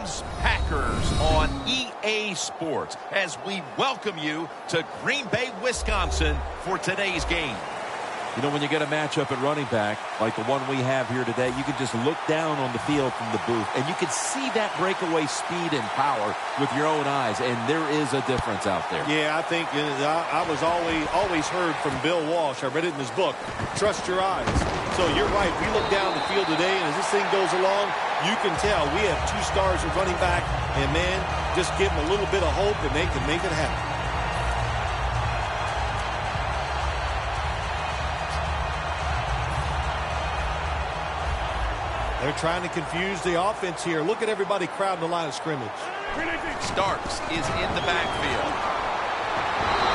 Rams-Packers on EA Sports as we welcome you to Green Bay, Wisconsin for today's game. You know, when you get a matchup at running back, like the one we have here today, you can just look down on the field from the booth, and you can see that breakaway speed and power with your own eyes, and there is a difference out there. Yeah, I think I was always heard from Bill Walsh. I read it in his book, Trust Your Eyes. So you're right. We look down the field today, and as this thing goes along, you can tell we have 2 stars at running back, and, man, just give them a little bit of hope, and they can make it happen. They're trying to confuse the offense here. Look at everybody crowding the line of scrimmage. Starks is in the backfield.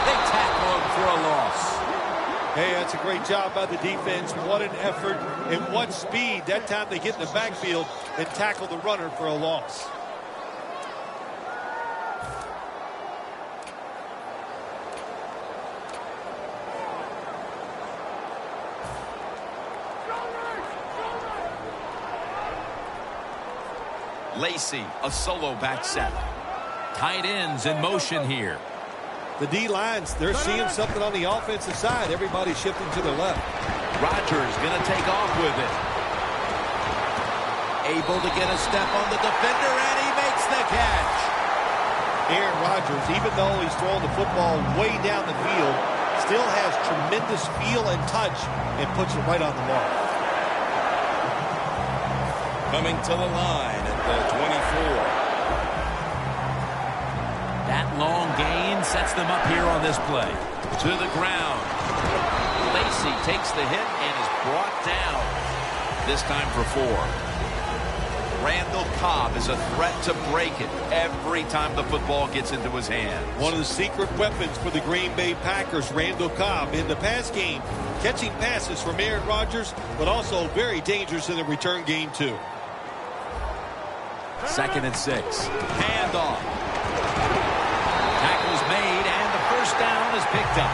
They tackle him for a loss. Hey, that's a great job by the defense. What an effort and what speed. That time they get in the backfield and tackle the runner for a loss. Lacey, a solo back set. Tight ends in motion here. The D-lines, they're seeing something on the offensive side. Everybody's shifting to the left. Rodgers going to take off with it. Able to get a step on the defender, and he makes the catch. Aaron Rodgers, even though he's throwing the football way down the field, still has tremendous feel and touch and puts it right on the mark. Coming to the line at the 24. That long gain sets them up here on this play. To the ground. Lacey takes the hit and is brought down. This time for 4. Randall Cobb is a threat to break it every time the football gets into his hands. One of the secret weapons for the Green Bay Packers, Randall Cobb, in the pass game, catching passes from Aaron Rodgers, but also very dangerous in the return game, too. 2nd and 6. Handoff. Tackle's made, and the first down is picked up.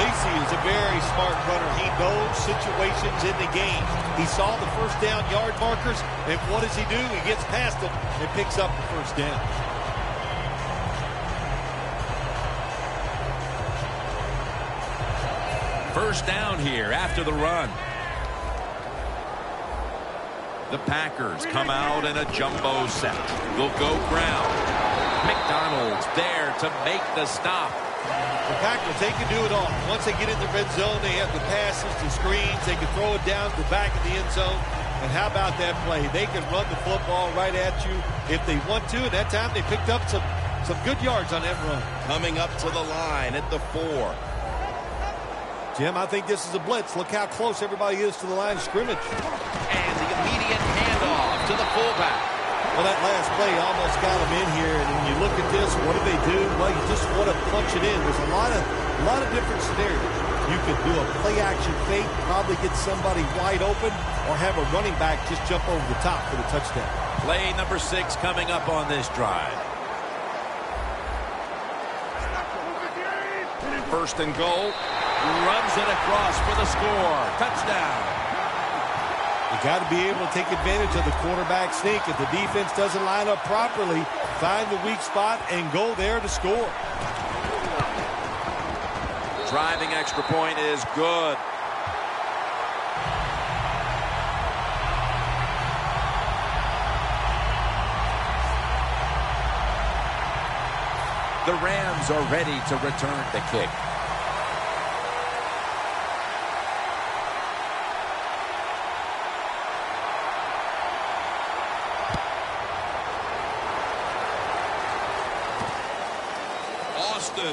Lacey is a very smart runner. He knows situations in the game. He saw the first down yard markers, and what does he do? He gets past them and picks up the first down. First down here after the run. The Packers come out in a jumbo set. They'll go ground. McDonald's there to make the stop. The Packers, they can do it all. Once they get in the red zone, they have the passes, the screens. They can throw it down to the back of the end zone. And how about that play? They can run the football right at you if they want to. And that time they picked up some good yards on that run. Coming up to the line at the 4. Jim, I think this is a blitz. Look how close everybody is to the line of scrimmage. And the immediate handoff to the fullback. Well, that last play almost got them in here. And when you look at this, what do they do? Well, you just want to punch it in. There's a lot of different scenarios. You could do a play-action fake, probably get somebody wide open, or have a running back just jump over the top for the touchdown. Play number 6 coming up on this drive. First and goal. Runs it across for the score. Touchdown. You got to be able to take advantage of the quarterback sneak. If the defense doesn't line up properly, find the weak spot and go there to score. Driving extra point is good. The Rams are ready to return the kick.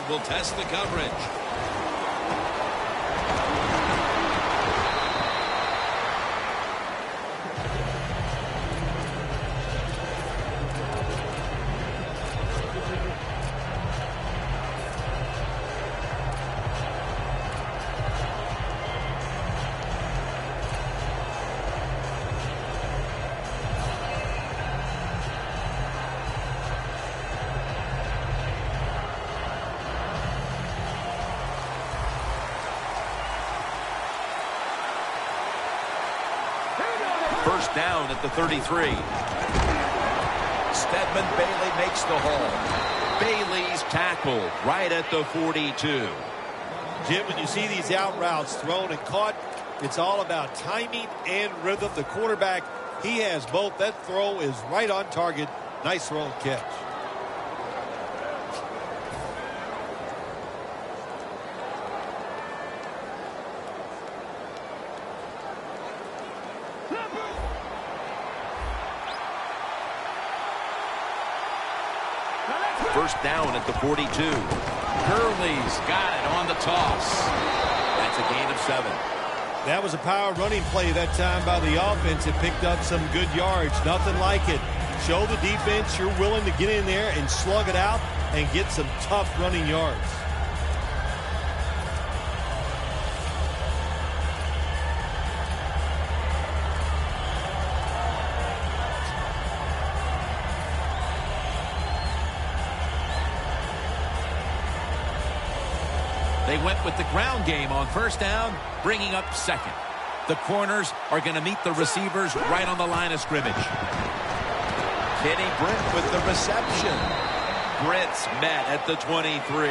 Will test the coverage. First down at the 33. Edmund Bailey makes the haul. Bailey's tackle right at the 42. Jim, when you see these out routes thrown and caught, it's all about timing and rhythm. The quarterback, he has both. That throw is right on target. Nice throw and catch. First down at the 42. Gurley's got it on the toss. That's a gain of 7. That was a power running play that time by the offense. It picked up some good yards. Nothing like it. Show the defense you're willing to get in there and slug it out and get some tough running yards. They went with the ground game on first down, bringing up second. The corners are going to meet the receivers right on the line of scrimmage. Kenny Britt with the reception. Britt's met at the 23.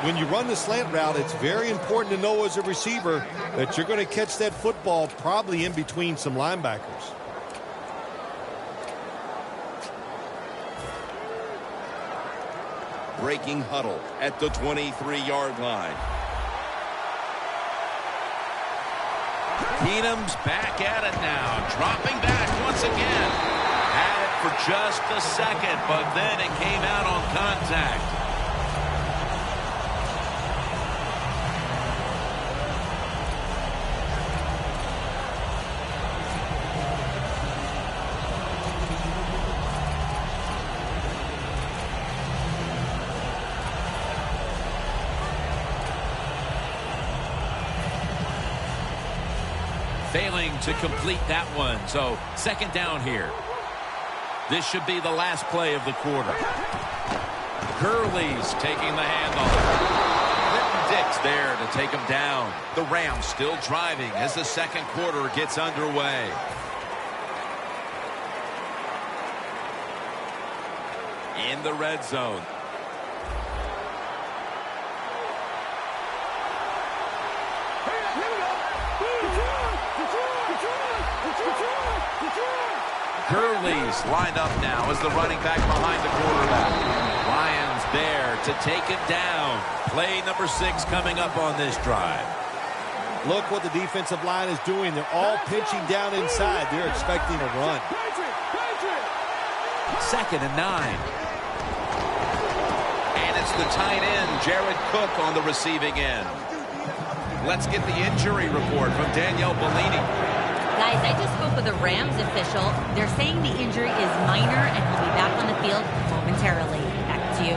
When you run the slant route, it's very important to know as a receiver that you're going to catch that football probably in between some linebackers. Breaking huddle at the 23-yard line. Keenum's back at it now, dropping back once again. Had it for just a second, but then it came out on contact. Failing to complete that one. So second down here. This should be the last play of the quarter. Gurley's taking the handoff. Dick's there to take him down. The Rams still driving as the second quarter gets underway. In the red zone. Gurley's lined up now as the running back behind the quarterback. Lions there to take him down. Play number 6 coming up on this drive. Look what the defensive line is doing. They're all pinching down inside. They're expecting a run. Second and 9. And it's the tight end, Jared Cook, on the receiving end. Let's get the injury report from Danielle Bellini. Guys, I just spoke with a Rams official. They're saying the injury is minor and he'll be back on the field momentarily. Back to you.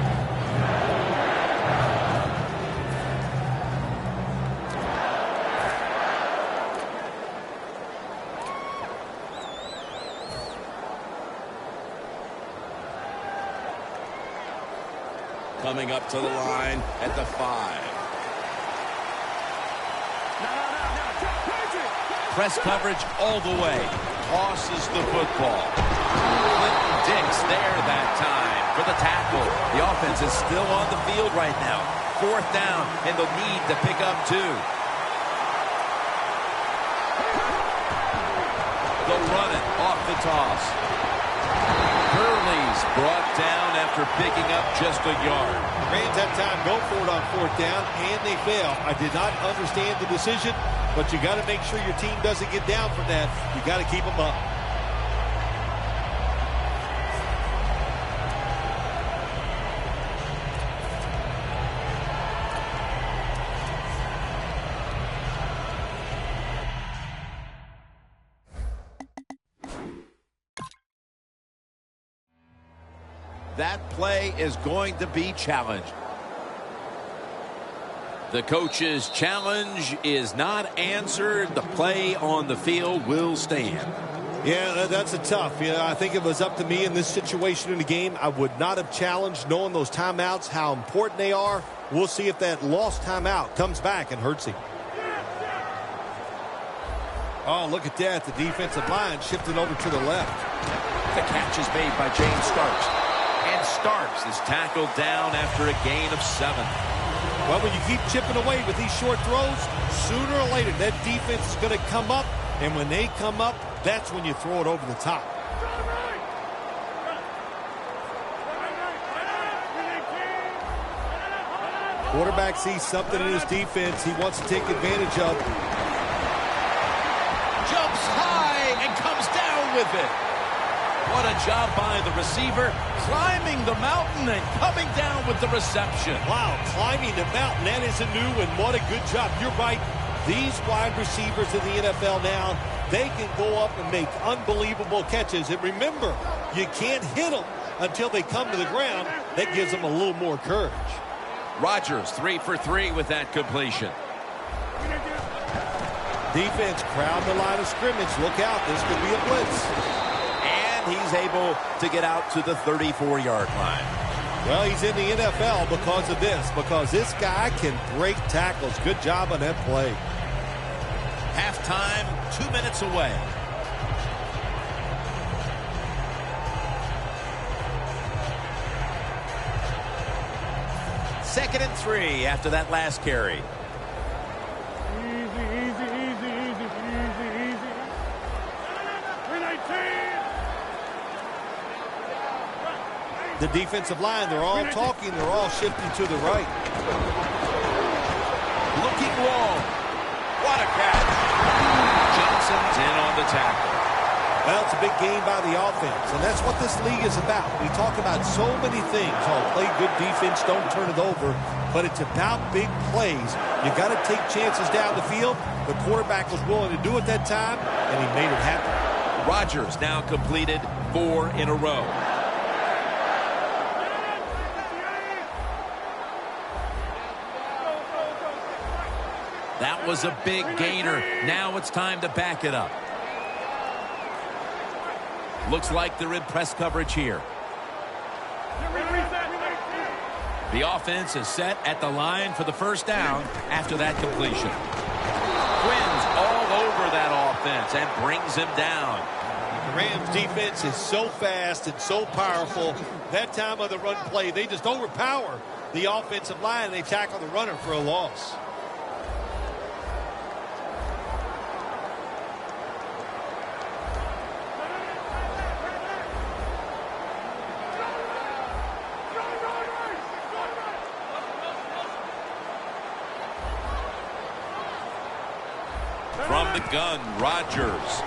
Coming up to the line at the 5. Press coverage all the way. Tosses the football. Clinton Dix there that time for the tackle. The offense is still on the field right now. Fourth down, and they'll need to pick up 2. They'll run it off the toss. Gurley's brought down after picking up just a yard. Rams have time, go for it on fourth down, and they fail. I did not understand the decision, but you got to make sure your team doesn't get down from that. You got to keep them up. That play is going to be challenged. The coach's challenge is not answered. The play on the field will stand. Yeah, that's a tough. I think if it was up to me in this situation in the game, I would not have challenged, knowing those timeouts, how important they are. We'll see if that lost timeout comes back and hurts him. Oh, look at that. The defensive line shifted over to the left. The catch is made by James Starks. And Starks is tackled down after a gain of 7. Well, when you keep chipping away with these short throws, sooner or later that defense is going to come up. And when they come up, that's when you throw it over the top. Quarterback sees something in his defense he wants to take advantage of. Jumps high and comes down with it. What a job by the receiver, climbing the mountain and coming down with the reception. Wow, climbing the mountain, that isn't new, and what a good job. You're right. These wide receivers in the NFL now, they can go up and make unbelievable catches. And remember, you can't hit them until they come to the ground. That gives them a little more courage. Rodgers 3 for 3 with that completion. Defense crowd the line of scrimmage. Look out, this could be a blitz. And he's able to get out to the 34-yard line. Well, he's in the NFL because of this, because this guy can break tackles. Good job on that play. Halftime, 2 minutes away. Second and 3 after that last carry. The defensive line, they're all talking, they're all shifting to the right. Looking long. What a catch. Johnson's in on the tackle. Well, it's a big game by the offense, and that's what this league is about. We talk about so many things. Oh, play good defense, don't turn it over. But it's about big plays. You got to take chances down the field. The quarterback was willing to do it that time, and he made it happen. Rodgers now completed 4 in a row. That was a big gainer. Now it's time to back it up. Looks like they're in press coverage here. The offense is set at the line for the first down after that completion. Quinn's all over that offense and brings him down. The Rams defense is so fast and so powerful. That time of the run play, they just overpower the offensive line and they tackle the runner for a loss. From the gun, Rodgers.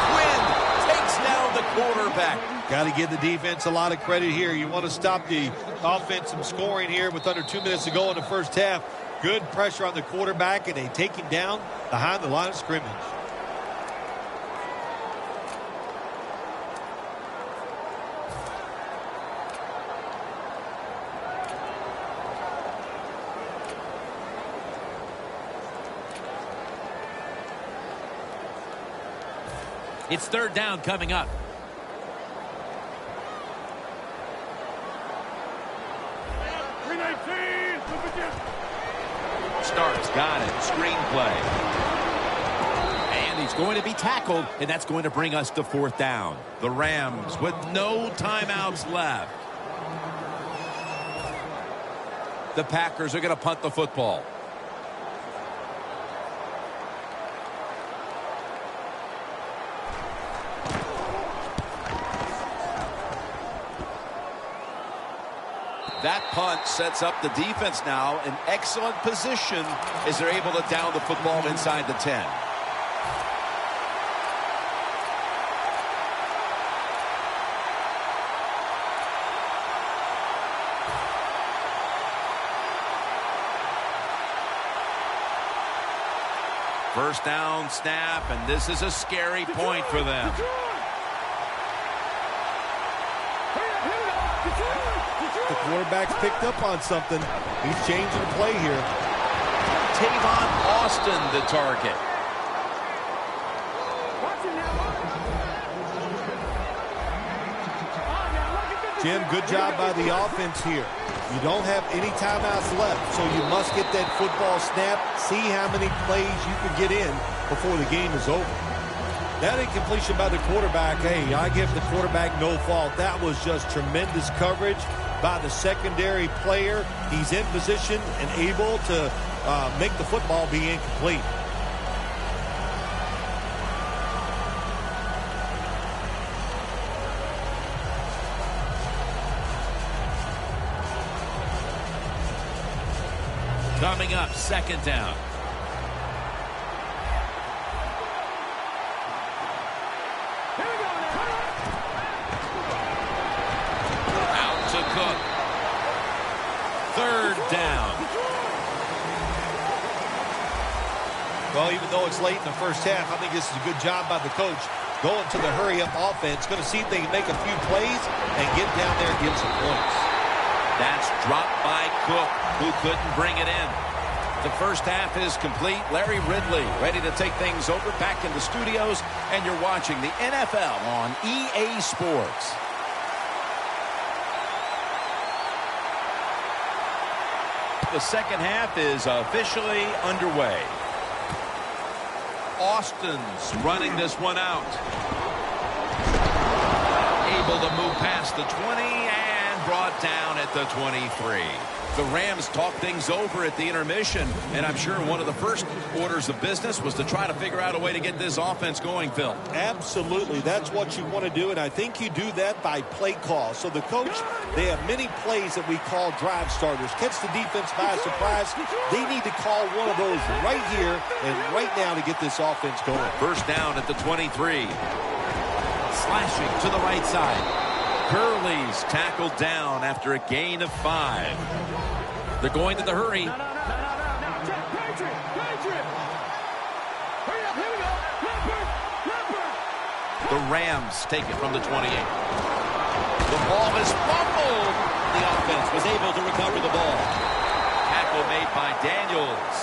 Quinn takes down the quarterback. Got to give the defense a lot of credit here. You want to stop the offense from scoring here with under 2 minutes to go in the first half. Good pressure on the quarterback, and they take him down behind the line of scrimmage. It's third down coming up. Starks got it. Screenplay. And he's going to be tackled, and that's going to bring us to fourth down. The Rams with no timeouts left. The Packers are going to punt the football. That punt sets up the defense now in excellent position as they're able to down the football inside the 10. First down snap, and this is a scary point for them. The quarterback's picked up on something. He's changing the play here. Tavon Austin the target. Jim, good job by the offense here. You don't have any timeouts left, so you must get that football snap, see how many plays you can get in before the game is over. That incompletion by the quarterback, hey, I give the quarterback no fault. That was just tremendous coverage by the secondary player. He's in position and able to make the football be incomplete. Coming up, second down. Out to Cook. Third down. Well, even though it's late in the first half, I think this is a good job by the coach going to the hurry-up offense. Going to see if they can make a few plays and get down there and get some points. That's dropped by Cook, who couldn't bring it in. The first half is complete. Larry Ridley ready to take things over back in the studios, and you're watching the NFL on EA Sports. The second half is officially underway. Austin's running this one out. Able to move past the 20 and brought down at the 23. The Rams talked things over at the intermission, and I'm sure one of the first orders of business was to try to figure out a way to get this offense going, Phil. Absolutely. That's what you want to do, and I think you do that by play call. So the coach, they have many plays that we call drive starters. Catch the defense by surprise. They need to call one of those right here and right now to get this offense going. First down at the 23. Slashing to the right side. Curley's tackled down after a gain of 5. They're going to the hurry. The Rams take it from the 28. The ball is fumbled. The offense was able to recover the ball. Tackle made by Daniels.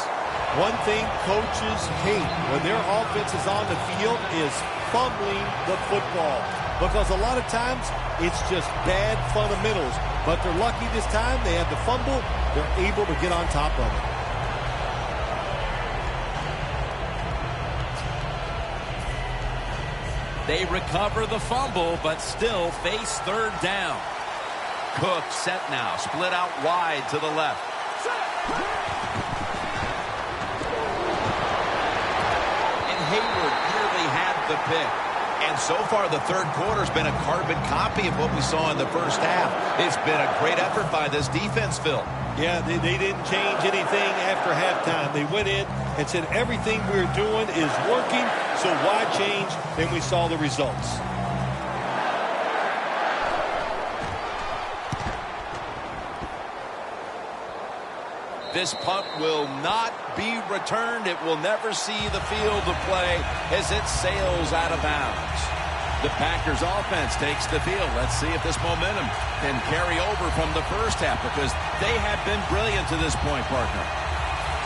One thing coaches hate when their offense is on the field is fumbling the football. Because a lot of times, it's just bad fundamentals. But they're lucky this time. They had the fumble. They're able to get on top of it. They recover the fumble, but still face third down. Cook set now. Split out wide to the left. And Hayward nearly had the pick. And so far, the third quarter's been a carbon copy of what we saw in the first half. It's been a great effort by this defense, Phil. Yeah, they didn't change anything after halftime. They went in and said everything we're doing is working, so why change? Then we saw the results. This punt will not be returned. It will never see the field of play as it sails out of bounds. The Packers offense takes the field. Let's see if this momentum can carry over from the first half, because they have been brilliant to this point, partner.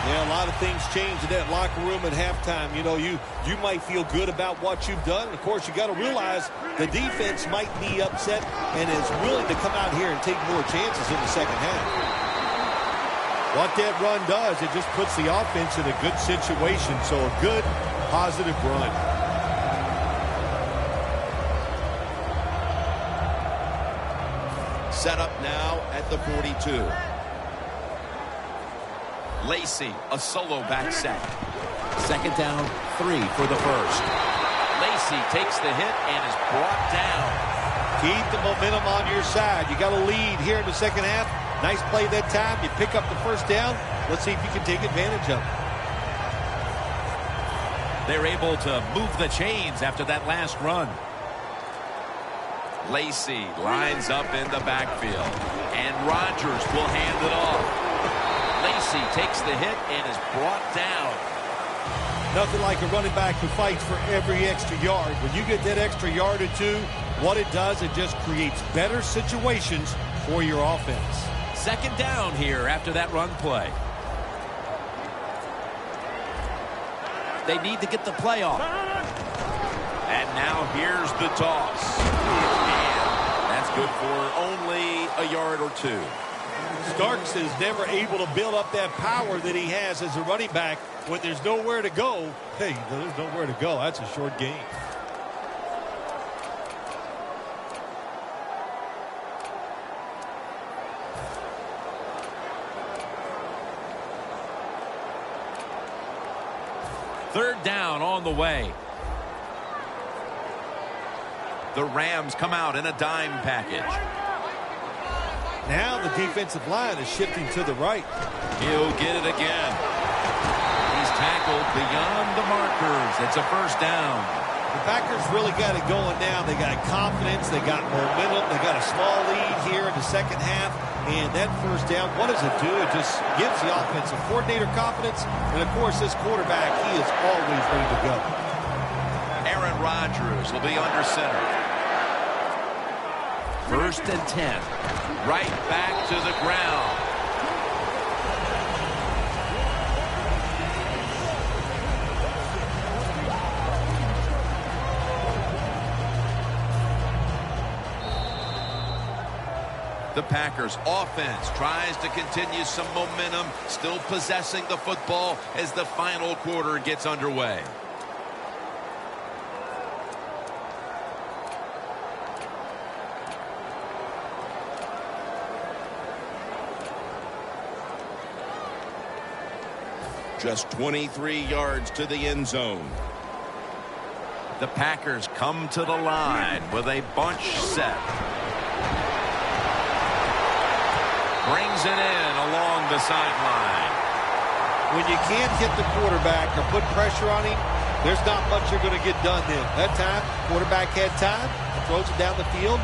Yeah, a lot of things change in that locker room at halftime. You know, you might feel good about what you've done. Of course, you got to realize the defense might be upset and is willing to come out here and take more chances in the second half. What that run does, it just puts the offense in a good situation. So a good, positive run. Set up now at the 42. Lacey, a solo back sack. Second down, 3 for the first. Lacey takes the hit and is brought down. Keep the momentum on your side. You got a lead here in the second half. Nice play that time. You pick up the first down. Let's see if you can take advantage of it. They're able to move the chains after that last run. Lacey lines up in the backfield. And Rodgers will hand it off. Lacey takes the hit and is brought down. Nothing like a running back who fights for every extra yard. When you get that extra yard or two, what it does, it just creates better situations for your offense. Second down here after that run play. They need to get the play off. And now here's the toss. And that's good for only a yard or 2. Starks is never able to build up that power that he has as a running back when there's nowhere to go. Hey, there's nowhere to go. That's a short game. Third down on the way. The Rams come out in a dime package. Now the defensive line is shifting to the right. He'll get it again. He's tackled beyond the markers. It's a first down. The Packers really got it going now. They got confidence. They got momentum. They got a small lead here in the second half. And that first down, what does it do? It just gives the offensive coordinator confidence. And, of course, this quarterback, he is always ready to go. Aaron Rodgers will be under center. First and 10. Right back to the ground. The Packers offense tries to continue some momentum, still possessing the football as the final quarter gets underway. Just 23 yards to the end zone. The Packers come to the line with a bunch set. Brings it in along the sideline. When you can't hit the quarterback or put pressure on him, there's not much you're going to get done then. That time, quarterback had time, throws it down the field.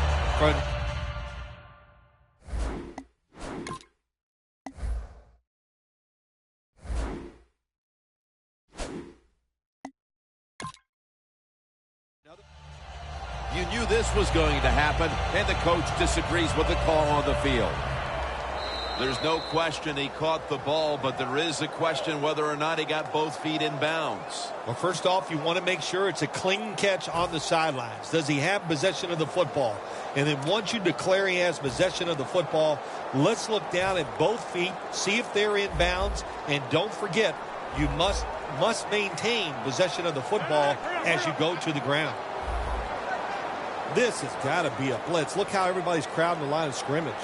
You knew this was going to happen, and the coach disagrees with the call on the field. There's no question he caught the ball, but there is a question whether or not he got both feet in bounds. Well, first off, you want to make sure it's a clean catch on the sidelines. Does he have possession of the football? And then once you declare he has possession of the football, let's look down at both feet, see if they're in bounds, and don't forget, you must maintain possession of the football as you go to the ground. This has got to be a blitz. Look how everybody's crowding the line of scrimmage.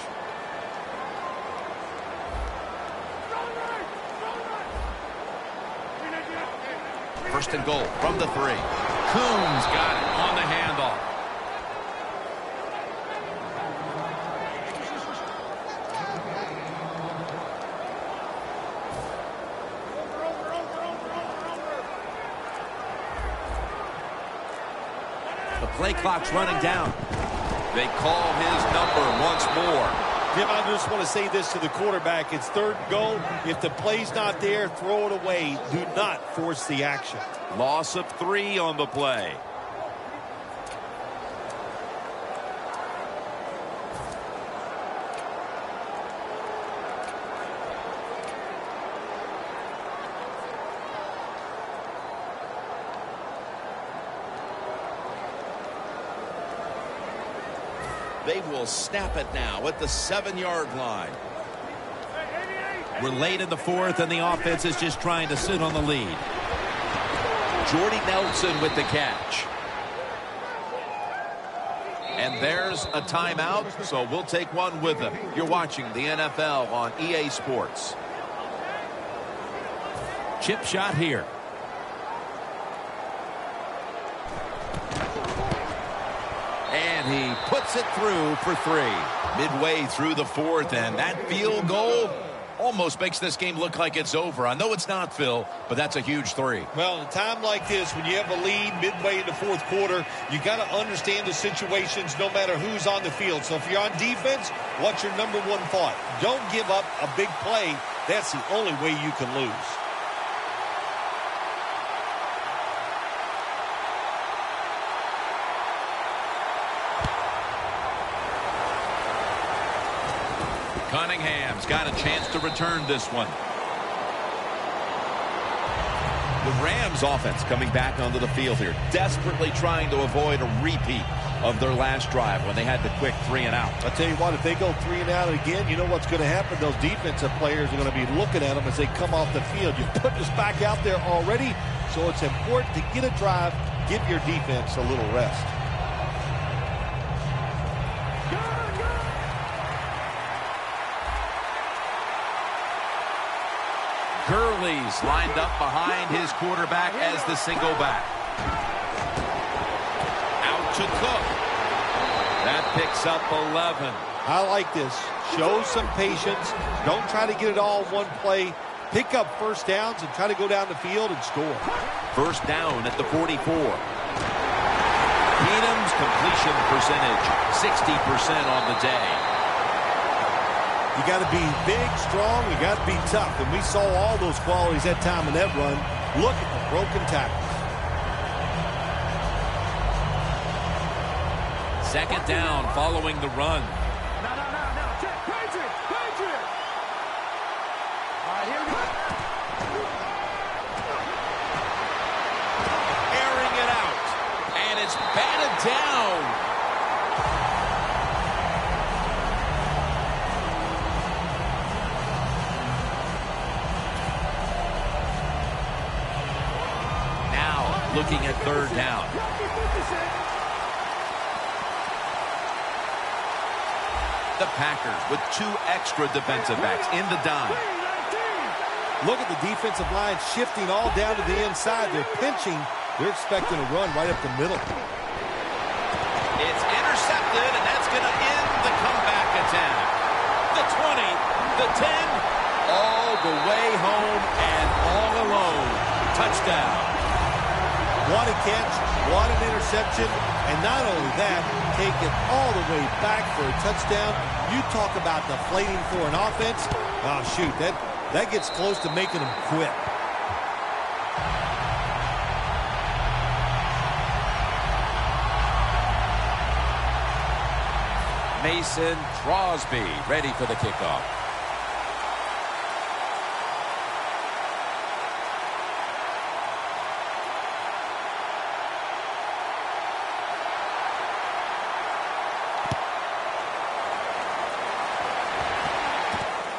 First and goal from the 3. Coombs got it on the handoff. The play clock's running down. They call his number once more. Jim, I just want to say this to the quarterback. It's third and goal. If the play's not there, throw it away. Do not force the action. Loss of 3 on the play. They will snap it now at the 7-yard line. We're late in the fourth, and the offense is just trying to sit on the lead. Jordy Nelson with the catch. And there's a timeout, so we'll take one with them. You're watching the NFL on EA Sports. Chip shot here. And he puts it through for 3. Midway through the fourth, and that field goal almost makes this game look like it's over. I know it's not, Phil, but that's a huge 3. Well, in a time like this, when you have a lead midway in the fourth quarter, you got to understand the situations no matter who's on the field. So if you're on defense, what's your number one thought? Don't give up a big play. That's the only way you can lose. Cunningham's got a chance to return this one. The Rams offense coming back onto the field here, desperately trying to avoid a repeat of their last drive when they had the quick 3 and out. I'll tell you what, if they go 3 and out again, you know what's going to happen? Those defensive players are going to be looking at them as they come off the field. You put this back out there already, so it's important to get a drive, give your defense a little rest. Gurley's lined up behind his quarterback as the single back. Out to Cook. That picks up 11. I like this. Show some patience. Don't try to get it all in one play. Pick up first downs and try to go down the field and score. First down at the 44. Keenum's completion percentage, 60% on the day. You got to be big, strong. You got to be tough. And we saw all those qualities that time in that run. Look at the broken tackles. Second down following the run. Airing it out. And it's batted down. Looking at third down. The Packers with 2 extra defensive backs in the dime. Look at the defensive line shifting all down to the inside. They're pinching. They're expecting a run right up the middle. It's intercepted, and that's going to end the comeback attack. The 20, the 10, all the way home and all alone. Touchdown. What a catch, what an interception, and not only that, take it all the way back for a touchdown. You talk about deflating for an offense. Oh, shoot, that gets close to making them quit. Mason Crosby ready for the kickoff.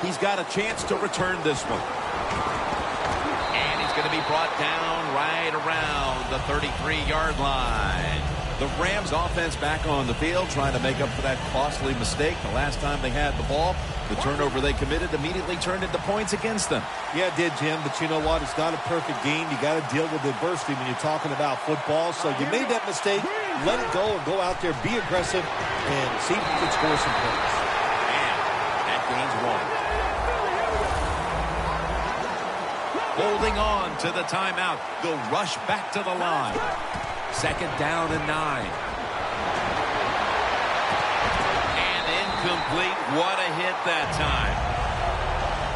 He's got a chance to return this one. And he's going to be brought down right around the 33-yard line. The Rams offense back on the field trying to make up for that costly mistake. The last time they had the ball, the turnover they committed immediately turned into points against them. Yeah, it did, Jim, but you know what? It's not a perfect game. You got to deal with adversity when you're talking about football. So you made that mistake. Let it go and go out there, be aggressive, and see if you can score some points. And that gains 1. Holding on to the timeout. They'll rush back to the line. Second down and 9. And incomplete. What a hit that time.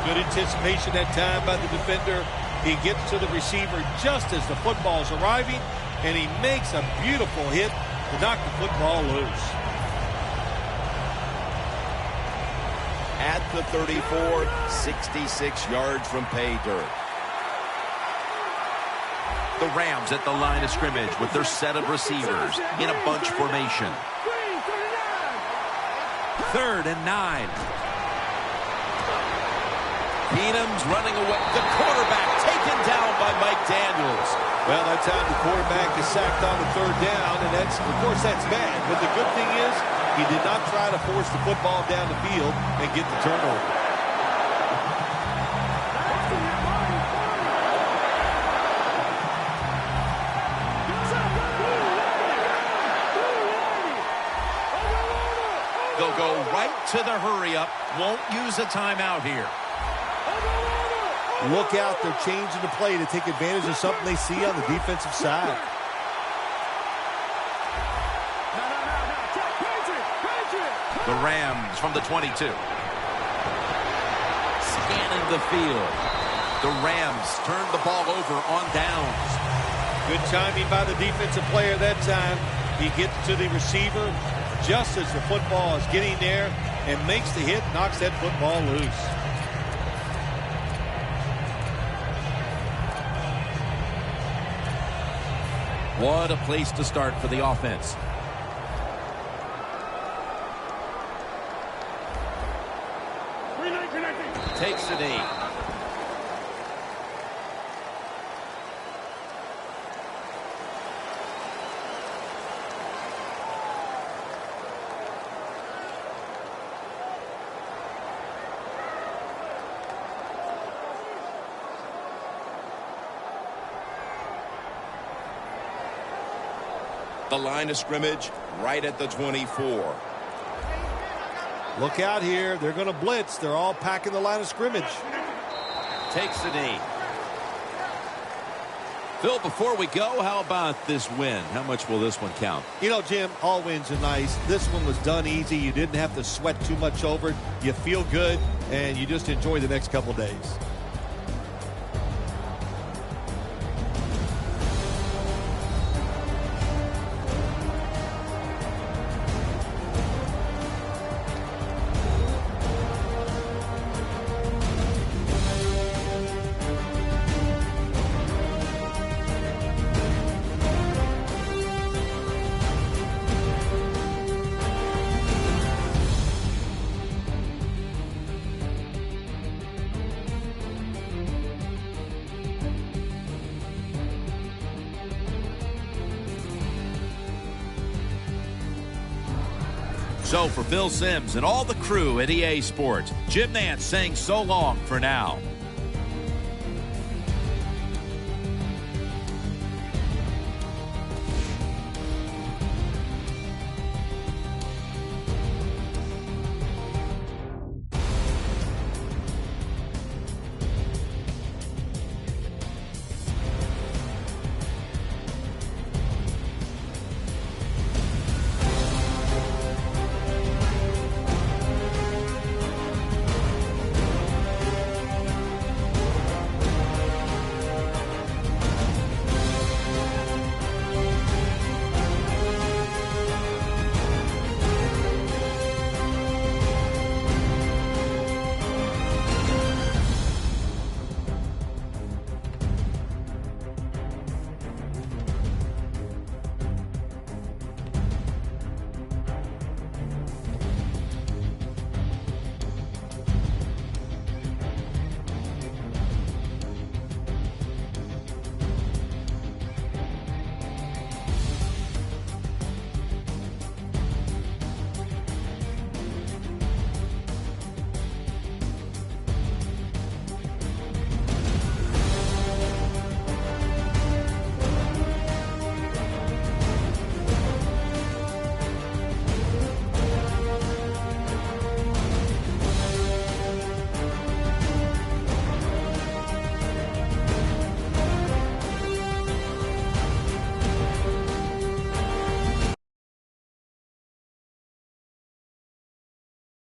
Good anticipation that time by the defender. He gets to the receiver just as the football's arriving, and he makes a beautiful hit to knock the football loose. At the 34, 66 yards from pay dirt. The Rams at the line of scrimmage with their set of receivers in a bunch formation. Third and 9. Keenum's running away. The quarterback taken down by Mike Daniels. Well, that time the quarterback is sacked on the third down, and that's, of course, that's bad. But the good thing is he did not try to force the football down the field and get the turnover. They'll go right to the hurry-up. Won't use a timeout here. Look out. They're changing the play to take advantage of something they see on the defensive side. The Rams from the 22. Scanning the field. The Rams turn the ball over on downs. Good timing by the defensive player that time. He gets to the receiver just as the football is getting there and makes the hit, knocks that football loose. What a place to start for the offense. Takes a knee. The line of scrimmage right at the 24. Look out here. They're going to blitz. They're all packing the line of scrimmage. Takes the knee. Phil, before we go, how about this win? How much will this one count? You know, Jim, all wins are nice. This one was done easy. You didn't have to sweat too much over it. You feel good, and you just enjoy the next couple days. So for Phil Simms and all the crew at EA Sports, Jim Nantz saying so long for now.